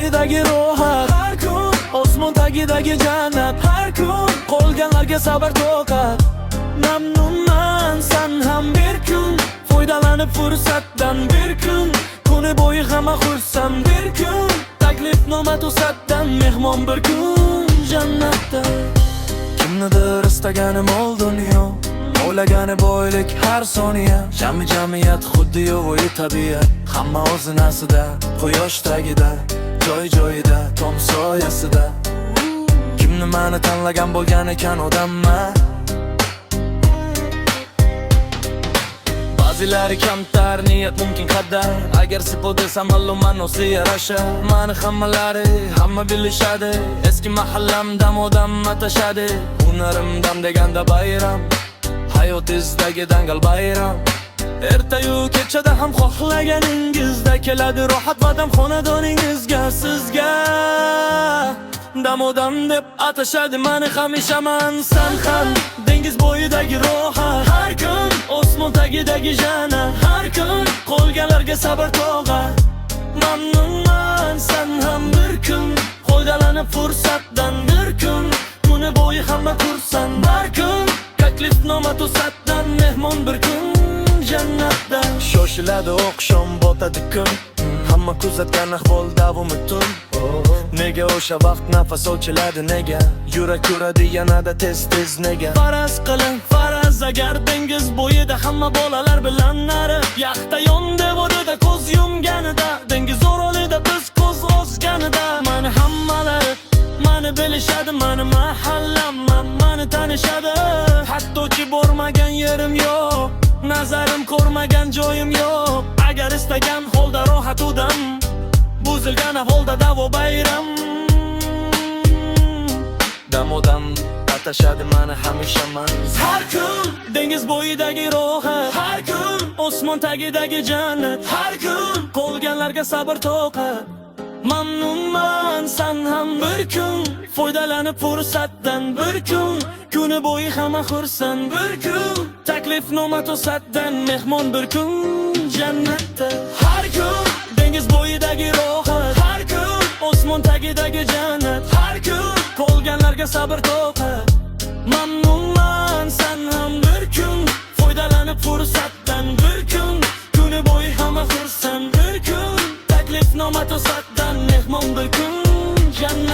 bo'yidagi ro'yxat, har kun osmon tagidagi jannat, har kun qolganlarga sabr toqat. Mamnunman sen ham bir kun, foydalanib fursatdan bir kun, kuni bo'yi hamma xursand bir kun, taklifnoma to'satdan mehmon bir kun jannatda. Kimnidir istaganim ol dunyo, o'ylagani boylik har soniya. Jamiyat xuddi yo'g'i tabiat, hamma o'z nasida, quyosh tagida, joy-joyida, tom soyasida. Kim nimani tanlagan bo'lgan ekan odamman. Ba'zilari kamtar, niyat mumkin qadar. Agar sipo desam ma'lumman o'zi yarasha. Mani hammalari, hamma bilishadi. Eski mahallamdam odam atashadi. Hunarimdam deganda bayram, hayot izdagi dangal bayram. Ertayu kechada ham xohlaganingizda keladi rohat va dam xonadoningizga. Sizga dam deb atashadi, mani hamishaman. Sen ham dengiz bo'yidagi rohat, har kun osmon tagidagi jannat, har kun qolganlarga sabr toqat. Mamnunman sen ham bir kun, foydalanib fursatdan bir kun, kuni bo'yi hamma xursand har kun, taklifnoma to'satdan mehmon bir kun jannatda. Shoshiladi oqshom, botadi kun, hamma kuzatgan ahvol davomi tun. Nega o'sha vaqt nafas ochiladi, nega yurak uradi yanada tez nega? Faraz qiling, faraz agar dengiz bo'yida hamma bolalar bilan nari, yaxta yon devorida ko'z yumganida, dengiz orolida biz ko'z ozganida, mani hammalar mani bilishadi, mani mahallam mani tanishadi. Hattoki bormagan yerim yo'q, nazarim ko'rmagan joyim yo'q. Agar istagan holda rohat udam, buzilgan ahvolda davo bayram. Damodan atashadi mani hamishaman. Har kun dengiz bo'yidagi ro'yxat, har kun osmon tagidagi jannat, har kun qolganlarga sabr toqat. Mamnunman sen ham bir kun, foydalanib fursatdan bir kun, kuni bo'yi hamma xursand bir kun, taklifnoma to'satdan mehmon bir kun jannatda. Har kun dengiz bo'yidagi ro'yxat, har kun osmon tagidagi jannat, har kun qolganlarga sabr toqat. Mamnunman sen ham bir kun, foydalanib fursatdan bir kun, kuni bo'yi hamma xursand bir kun, taklifnoma to'satdan mehmon bir kun jannat.